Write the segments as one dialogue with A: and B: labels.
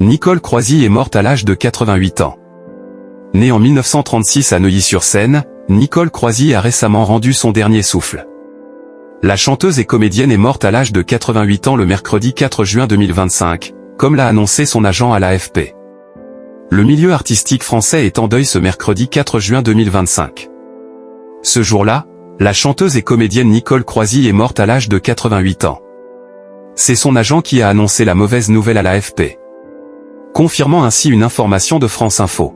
A: Nicole Croisille est morte à l'âge de 88 ans. Née en 1936 à Neuilly-sur-Seine, Nicole Croisille a récemment rendu son dernier souffle. La chanteuse et comédienne est morte à l'âge de 88 ans le mercredi 4 juin 2025, comme l'a annoncé son agent à l'AFP. Le milieu artistique français est en deuil ce mercredi 4 juin 2025. Ce jour-là, la chanteuse et comédienne Nicole Croisille est morte à l'âge de 88 ans. C'est son agent qui a annoncé la mauvaise nouvelle à l'AFP, confirmant ainsi une information de France Info.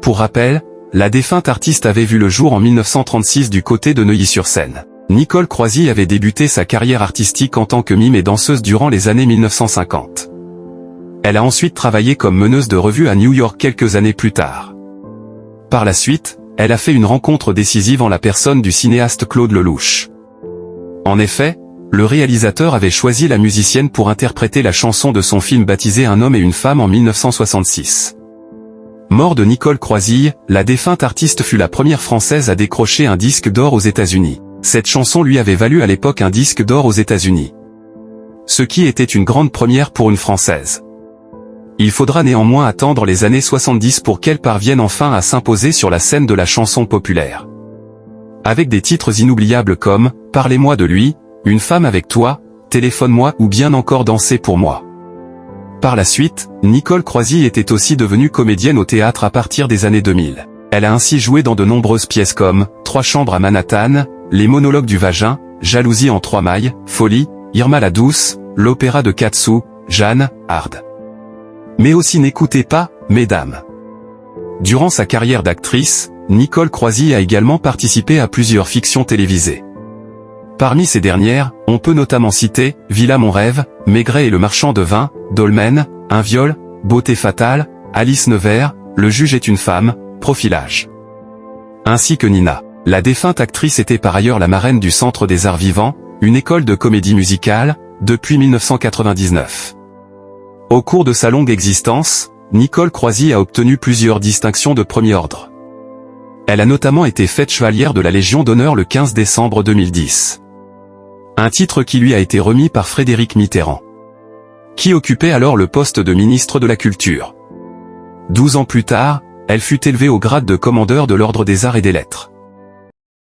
A: Pour rappel, la défunte artiste avait vu le jour en 1936 du côté de Neuilly-sur-Seine. Nicole Croisille avait débuté sa carrière artistique en tant que mime et danseuse durant les années 1950. Elle a ensuite travaillé comme meneuse de revue à New York quelques années plus tard. Par la suite, elle a fait une rencontre décisive en la personne du cinéaste Claude Lelouch. En effet, le réalisateur avait choisi la musicienne pour interpréter la chanson de son film baptisé Un homme et une femme en 1966. Mort de Nicole Croisille, la défunte artiste fut la première française à décrocher un disque d'or aux États-Unis. Cette chanson lui avait valu à l'époque un disque d'or aux États-Unis, ce qui était une grande première pour une Française. Il faudra néanmoins attendre les années 70 pour qu'elle parvienne enfin à s'imposer sur la scène de la chanson populaire. Avec des titres inoubliables comme « Parlez-moi de lui »,« Une femme avec toi »,« Téléphone-moi » ou bien encore « Danser pour moi ». Par la suite, Nicole Croisille était aussi devenue comédienne au théâtre à partir des années 2000. Elle a ainsi joué dans de nombreuses pièces comme « Trois chambres à Manhattan », Les monologues du vagin, Jalousie en 3 mailles, Folie, Irma la douce, l'opéra de Katsu, Jeanne, Hard. Mais aussi N'écoutez pas, mesdames. Durant sa carrière d'actrice, Nicole Croisille a également participé à plusieurs fictions télévisées. Parmi ces dernières, on peut notamment citer Villa mon rêve, Maigret et le marchand de vin, Dolmen, Un viol, Beauté fatale, Alice Nevers, Le juge est une femme, Profilage. Ainsi que Nina. La défunte actrice était par ailleurs la marraine du Centre des Arts Vivants, une école de comédie musicale, depuis 1999. Au cours de sa longue existence, Nicole Croisille a obtenu plusieurs distinctions de premier ordre. Elle a notamment été faite chevalière de la Légion d'honneur le 15 décembre 2010. Un titre qui lui a été remis par Frédéric Mitterrand, qui occupait alors le poste de ministre de la Culture. 12 ans plus tard, elle fut élevée au grade de commandeur de l'Ordre des Arts et des Lettres.